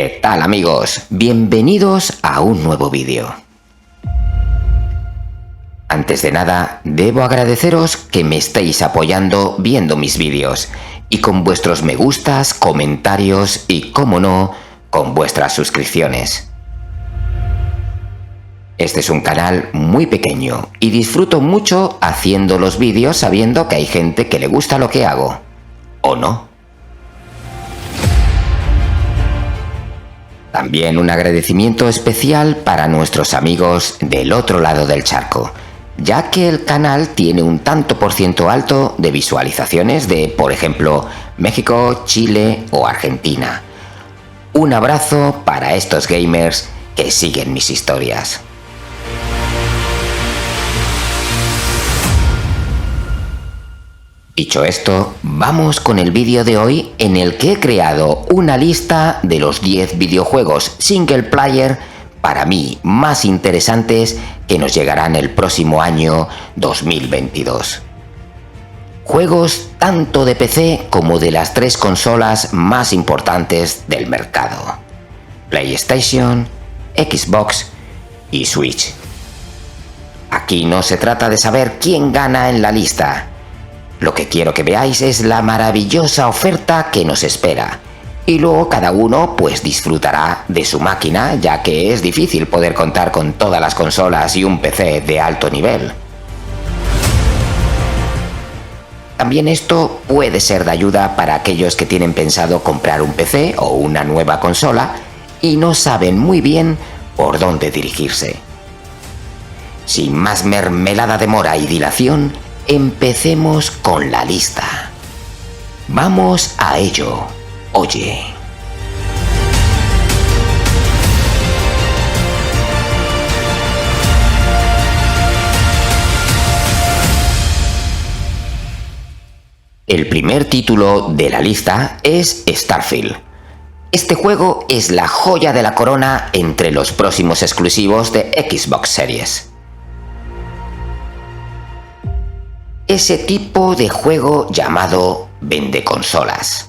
¿Qué tal, amigos? Bienvenidos a un nuevo vídeo. Antes de nada, debo agradeceros que me estéis apoyando viendo mis vídeos y con vuestros me gustas, comentarios y, como no, con vuestras suscripciones. Este es un canal muy pequeño y disfruto mucho haciendo los vídeos sabiendo que hay gente que le gusta lo que hago. ¿O no? También un agradecimiento especial para nuestros amigos del otro lado del charco, ya que el canal tiene un tanto por ciento alto de visualizaciones de, por ejemplo, México, Chile o Argentina. Un abrazo para estos gamers que siguen mis historias. Dicho esto, vamos con el vídeo de hoy en el que he creado una lista de los 10 videojuegos single player para mí más interesantes que nos llegarán el próximo año 2022. Juegos tanto de PC como de las 3 consolas más importantes del mercado: PlayStation, Xbox y Switch. Aquí no se trata de saber quién gana en la lista. Lo que quiero que veáis es la maravillosa oferta que nos espera. Y luego cada uno pues disfrutará de su máquina, ya que es difícil poder contar con todas las consolas y un PC de alto nivel. También esto puede ser de ayuda para aquellos que tienen pensado comprar un PC o una nueva consola y no saben muy bien por dónde dirigirse. Sin más mermelada de mora y dilación, empecemos con la lista. Vamos a ello. Oye. El primer título de la lista es Starfield. Este juego es la joya de la corona entre los próximos exclusivos de Xbox Series. Ese tipo de juego llamado vendeconsolas.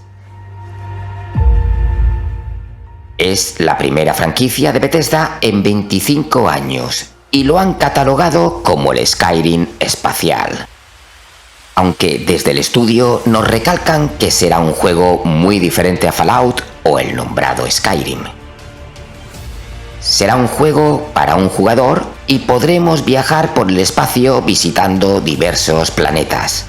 Es la primera franquicia de Bethesda en 25 años y lo han catalogado como el Skyrim espacial. Aunque desde el estudio nos recalcan que será un juego muy diferente a Fallout o el nombrado Skyrim. Será un juego para un jugador y podremos viajar por el espacio visitando diversos planetas.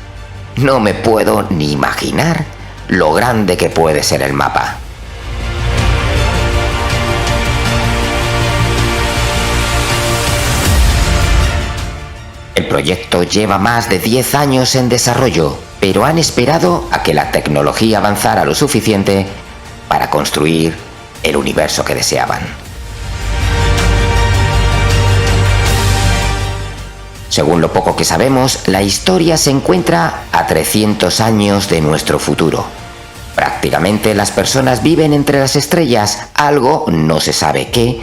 No me puedo ni imaginar lo grande que puede ser el mapa. El proyecto lleva más de 10 años en desarrollo, pero han esperado a que la tecnología avanzara lo suficiente para construir el universo que deseaban. Según lo poco que sabemos, la historia se encuentra a 300 años de nuestro futuro. Prácticamente las personas viven entre las estrellas, algo, no se sabe qué,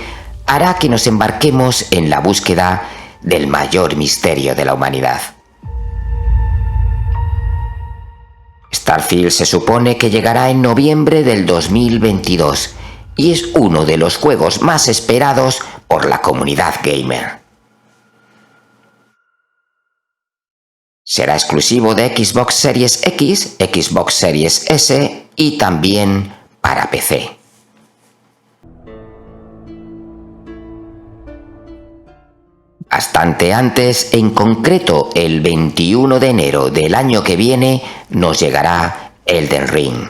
hará que nos embarquemos en la búsqueda del mayor misterio de la humanidad. Starfield se supone que llegará en noviembre del 2022 y es uno de los juegos más esperados por la comunidad gamer. Será exclusivo de Xbox Series X, Xbox Series S y también para PC. Bastante antes, en concreto el 21 de enero del año que viene, nos llegará Elden Ring.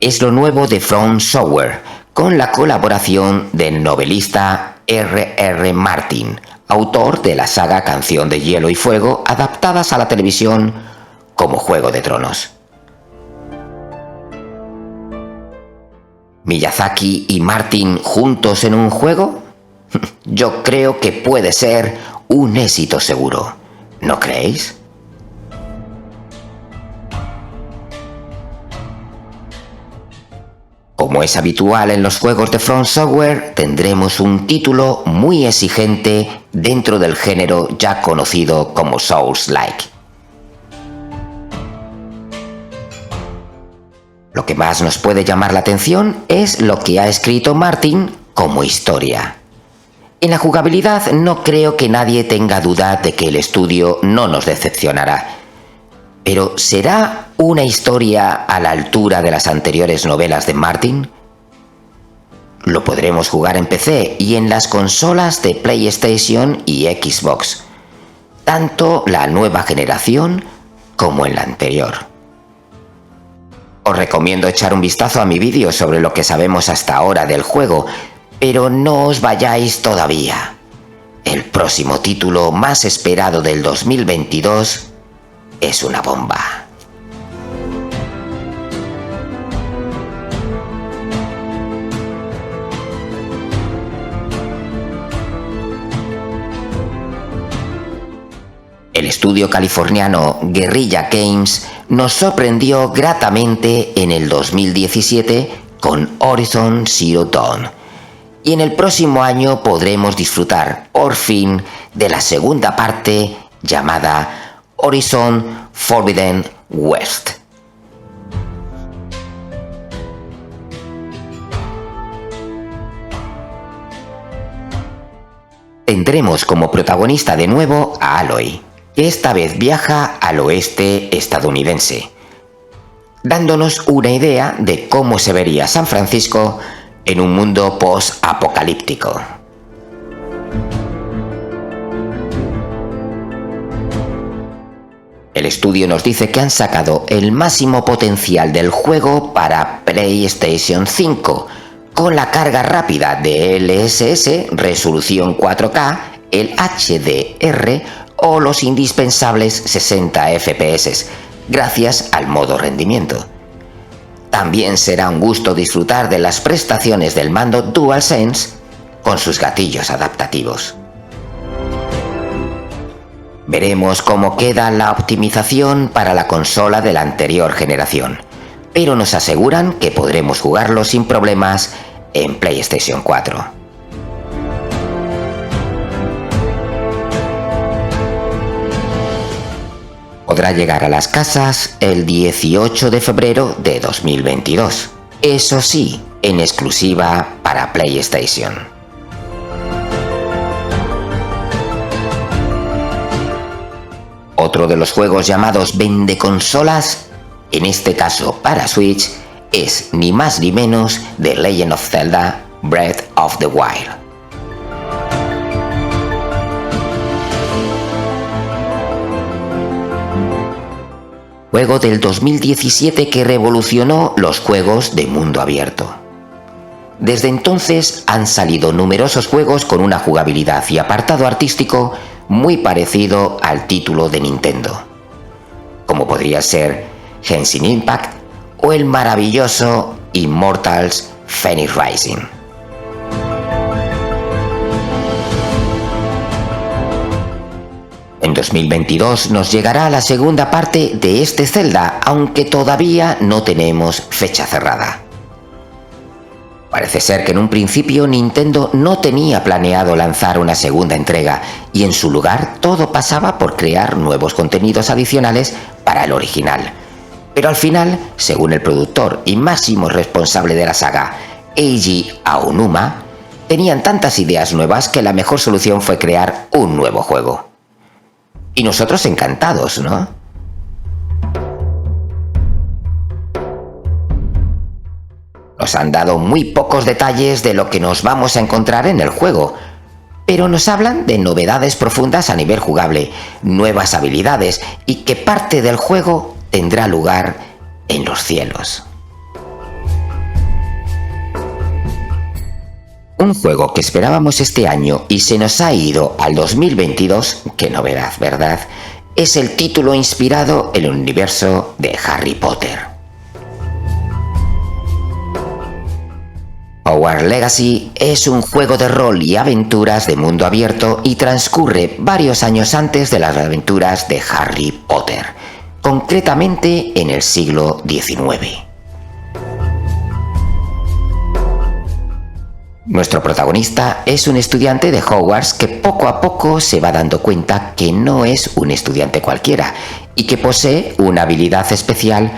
Es lo nuevo de From Software, con la colaboración del novelista R.R. Martin, autor de la saga Canción de Hielo y Fuego, adaptadas a la televisión como Juego de Tronos. ¿Miyazaki y Martin juntos en un juego? Yo creo que puede ser un éxito seguro, ¿no creéis? Como es habitual en los juegos de From Software, tendremos un título muy exigente dentro del género ya conocido como Souls-like. Lo que más nos puede llamar la atención es lo que ha escrito Martin como historia. En la jugabilidad no creo que nadie tenga duda de que el estudio no nos decepcionará. Pero ¿será una historia a la altura de las anteriores novelas de Martin? Lo podremos jugar en PC y en las consolas de PlayStation y Xbox, tanto la nueva generación como en la anterior. Os recomiendo echar un vistazo a mi vídeo sobre lo que sabemos hasta ahora del juego, pero no os vayáis todavía. El próximo título más esperado del 2022 es una bomba. El estudio californiano Guerrilla Games nos sorprendió gratamente en el 2017 con Horizon Zero Dawn. Y en el próximo año podremos disfrutar, por fin, de la segunda parte llamada Horizon Forbidden West. Tendremos como protagonista de nuevo a Aloy, que esta vez viaja al oeste estadounidense, dándonos una idea de cómo se vería San Francisco en un mundo post-apocalíptico. El estudio nos dice que han sacado el máximo potencial del juego para PlayStation 5, con la carga rápida de DLSS, resolución 4K, el HDR o los indispensables 60 FPS, gracias al modo rendimiento. También será un gusto disfrutar de las prestaciones del mando DualSense con sus gatillos adaptativos. Veremos cómo queda la optimización para la consola de la anterior generación, pero nos aseguran que podremos jugarlo sin problemas en PlayStation 4. Podrá llegar a las casas el 18 de febrero de 2022. Eso sí, en exclusiva para PlayStation. Otro de los juegos llamados vende consolas, en este caso para Switch, es ni más ni menos The Legend of Zelda Breath of the Wild. Juego del 2017 que revolucionó los juegos de mundo abierto. Desde entonces han salido numerosos juegos con una jugabilidad y apartado artístico muy parecido al título de Nintendo, como podría ser Genshin Impact o el maravilloso Immortals Fenyx Rising. En 2022 nos llegará la segunda parte de este Zelda, aunque todavía no tenemos fecha cerrada. Parece ser que en un principio Nintendo no tenía planeado lanzar una segunda entrega y en su lugar todo pasaba por crear nuevos contenidos adicionales para el original. Pero al final, según el productor y máximo responsable de la saga, Eiji Aonuma, tenían tantas ideas nuevas que la mejor solución fue crear un nuevo juego. Y nosotros encantados, ¿no? Nos han dado muy pocos detalles de lo que nos vamos a encontrar en el juego, pero nos hablan de novedades profundas a nivel jugable, nuevas habilidades y que parte del juego tendrá lugar en los cielos. Un juego que esperábamos este año y se nos ha ido al 2022, qué novedad, ¿verdad? Es el título inspirado en el universo de Harry Potter. Hogwarts Legacy es un juego de rol y aventuras de mundo abierto y transcurre varios años antes de las aventuras de Harry Potter, concretamente en el siglo XIX. Nuestro protagonista es un estudiante de Hogwarts que poco a poco se va dando cuenta que no es un estudiante cualquiera y que posee una habilidad especial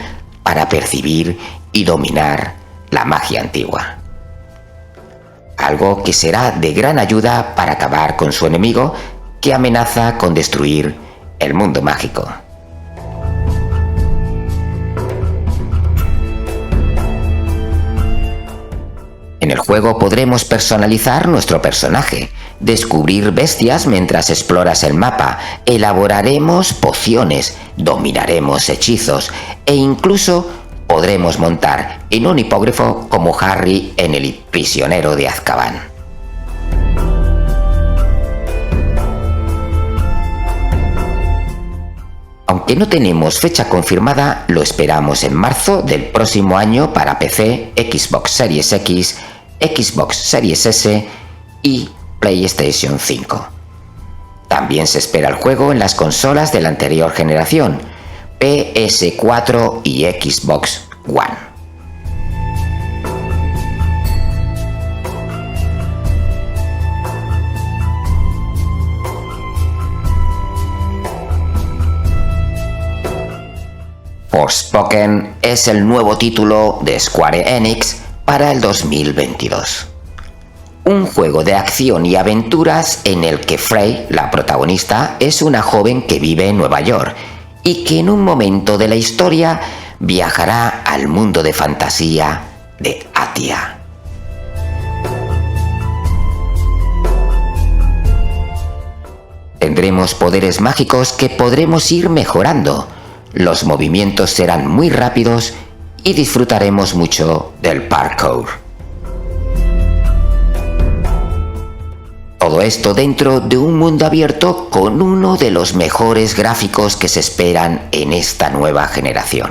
para percibir y dominar la magia antigua. Algo que será de gran ayuda para acabar con su enemigo, que amenaza con destruir el mundo mágico. En el juego podremos personalizar nuestro personaje, descubrir bestias mientras exploras el mapa, elaboraremos pociones, dominaremos hechizos e incluso podremos montar en un hipogrifo como Harry en El prisionero de Azkaban. Aunque no tenemos fecha confirmada, lo esperamos en marzo del próximo año para PC, Xbox Series X, Xbox Series S y PlayStation 5. También se espera el juego en las consolas de la anterior generación, PS4 y Xbox One. Forspoken es el nuevo título de Square Enix para el 2022. Un juego de acción y aventuras en el que Frey, la protagonista, es una joven que vive en Nueva York y que en un momento de la historia viajará al mundo de fantasía de Atia. Tendremos poderes mágicos que podremos ir mejorando. Los movimientos serán muy rápidos y disfrutaremos mucho del parkour. Todo esto dentro de un mundo abierto con uno de los mejores gráficos que se esperan en esta nueva generación.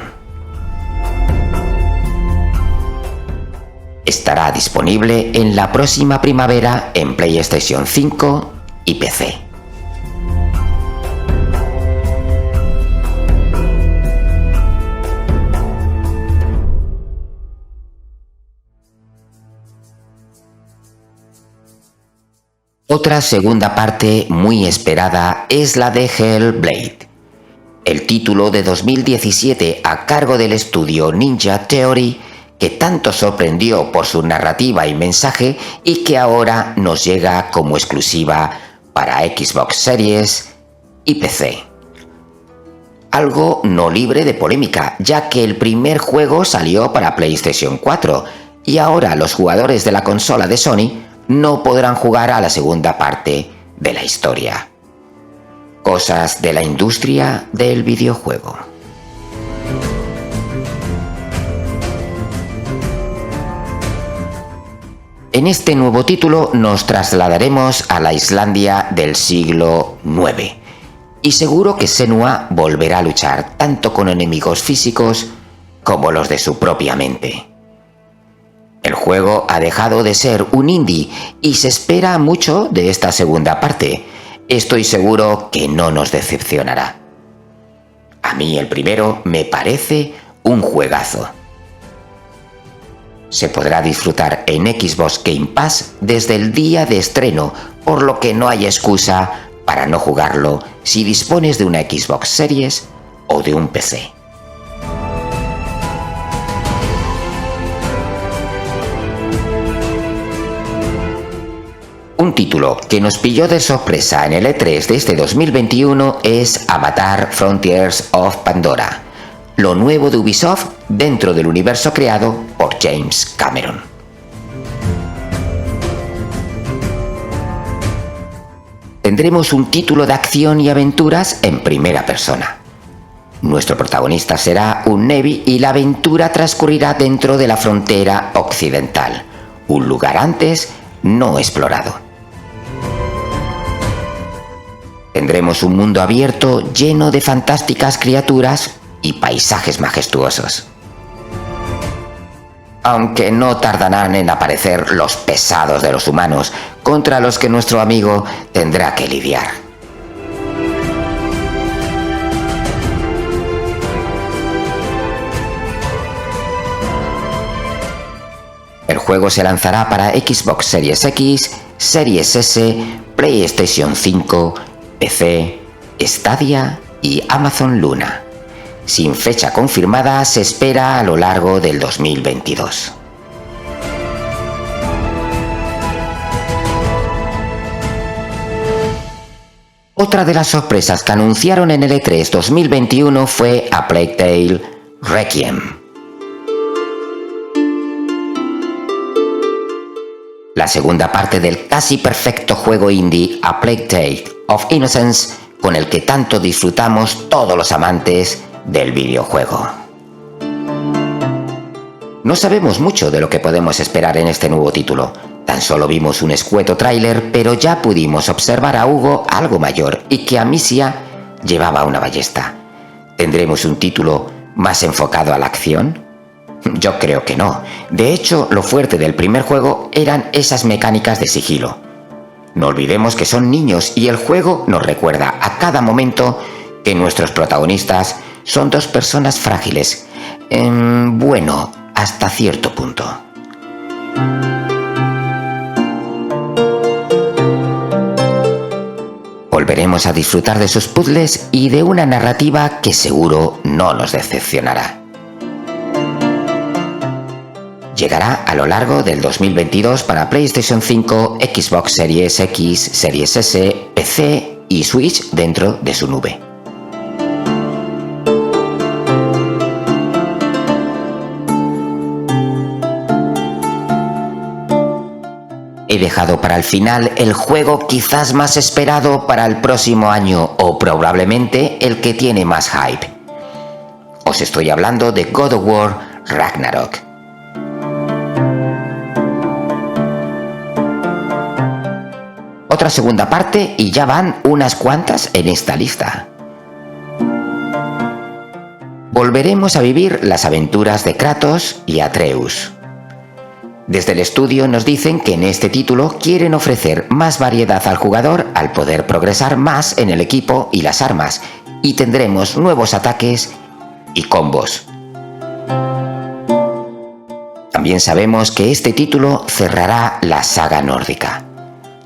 Estará disponible en la próxima primavera en PlayStation 5 y PC. Otra segunda parte muy esperada es la de Hellblade, el título de 2017 a cargo del estudio Ninja Theory, que tanto sorprendió por su narrativa y mensaje y que ahora nos llega como exclusiva para Xbox Series y PC. Algo no libre de polémica, ya que el primer juego salió para PlayStation 4 y ahora los jugadores de la consola de Sony no podrán jugar a la segunda parte de la historia. Cosas de la industria del videojuego. En este nuevo título nos trasladaremos a la Islandia del siglo IX y seguro que Senua volverá a luchar tanto con enemigos físicos como los de su propia mente. El juego ha dejado de ser un indie y se espera mucho de esta segunda parte. Estoy seguro que no nos decepcionará. A mí el primero me parece un juegazo. Se podrá disfrutar en Xbox Game Pass desde el día de estreno, por lo que no hay excusa para no jugarlo si dispones de una Xbox Series o de un PC. Un título que nos pilló de sorpresa en el E3 de este 2021 es Avatar Frontiers of Pandora, lo nuevo de Ubisoft dentro del universo creado por James Cameron. Tendremos un título de acción y aventuras en primera persona. Nuestro protagonista será un Na'vi y la aventura transcurrirá dentro de la frontera occidental, un lugar antes no explorado. Tendremos un mundo abierto lleno de fantásticas criaturas y paisajes majestuosos. Aunque no tardarán en aparecer los pesados de los humanos, contra los que nuestro amigo tendrá que lidiar. El juego se lanzará para Xbox Series X, Series S, PlayStation 5, PC, Stadia y Amazon Luna. sin fecha confirmada, se espera a lo largo del 2022. Otra de las sorpresas que anunciaron en el E3 2021 fue A Plague Tale: Requiem. La segunda parte del casi perfecto juego indie A Plague Tale of Innocence, con el que tanto disfrutamos todos los amantes del videojuego. No sabemos mucho de lo que podemos esperar en este nuevo título. Tan solo vimos un escueto tráiler, pero ya pudimos observar a Hugo algo mayor y que Amicia llevaba una ballesta. ¿Tendremos un título más enfocado a la acción? Yo creo que no. De hecho, lo fuerte del primer juego eran esas mecánicas de sigilo. No olvidemos que son niños y el juego nos recuerda a cada momento que nuestros protagonistas son dos personas frágiles. Bueno, hasta cierto punto. Volveremos a disfrutar de sus puzzles y de una narrativa que seguro no nos decepcionará. Llegará a lo largo del 2022 para PlayStation 5, Xbox Series X, Series S, PC y Switch dentro de su nube. He dejado para el final el juego quizás más esperado para el próximo año o probablemente el que tiene más hype. Os estoy hablando de God of War Ragnarok. Otra segunda parte y ya van unas cuantas en esta lista. Volveremos a vivir las aventuras de Kratos y Atreus. Desde el estudio nos dicen que en este título quieren ofrecer más variedad al jugador al poder progresar más en el equipo y las armas, y tendremos nuevos ataques y combos. También sabemos que este título cerrará la saga nórdica.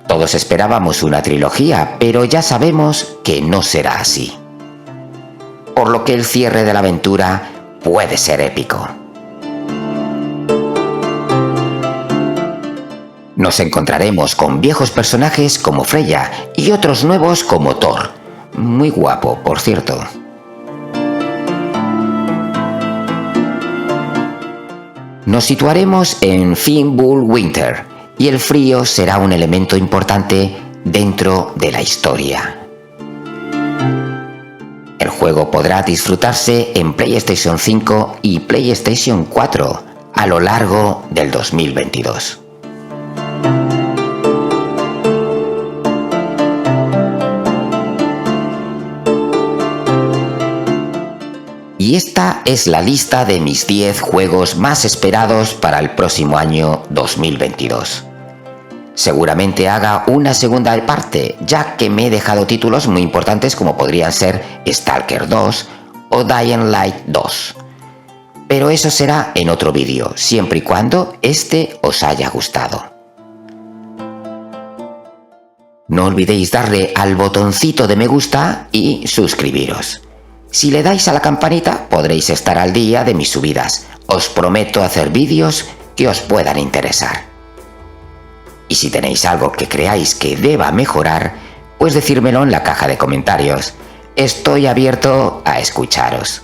Todos esperábamos una trilogía, pero ya sabemos que no será así. Por lo que el cierre de la aventura puede ser épico. Nos encontraremos con viejos personajes como Freya y otros nuevos como Thor. Muy guapo, por cierto. Nos situaremos en Fimbulwinter y el frío será un elemento importante dentro de la historia. El juego podrá disfrutarse en PlayStation 5 y PlayStation 4 a lo largo del 2022. Y esta es la lista de mis 10 juegos más esperados para el próximo año 2022. Seguramente haga una segunda parte, ya que me he dejado títulos muy importantes como podrían ser Stalker 2 o Dying Light 2. Pero eso será en otro vídeo, siempre y cuando este os haya gustado. No olvidéis darle al botoncito de me gusta y suscribiros. Si le dais a la campanita podréis estar al día de mis subidas. Os prometo hacer vídeos que os puedan interesar. Y si tenéis algo que creáis que deba mejorar, pues decírmelo en la caja de comentarios. Estoy abierto a escucharos.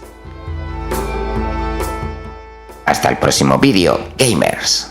Hasta el próximo vídeo, gamers.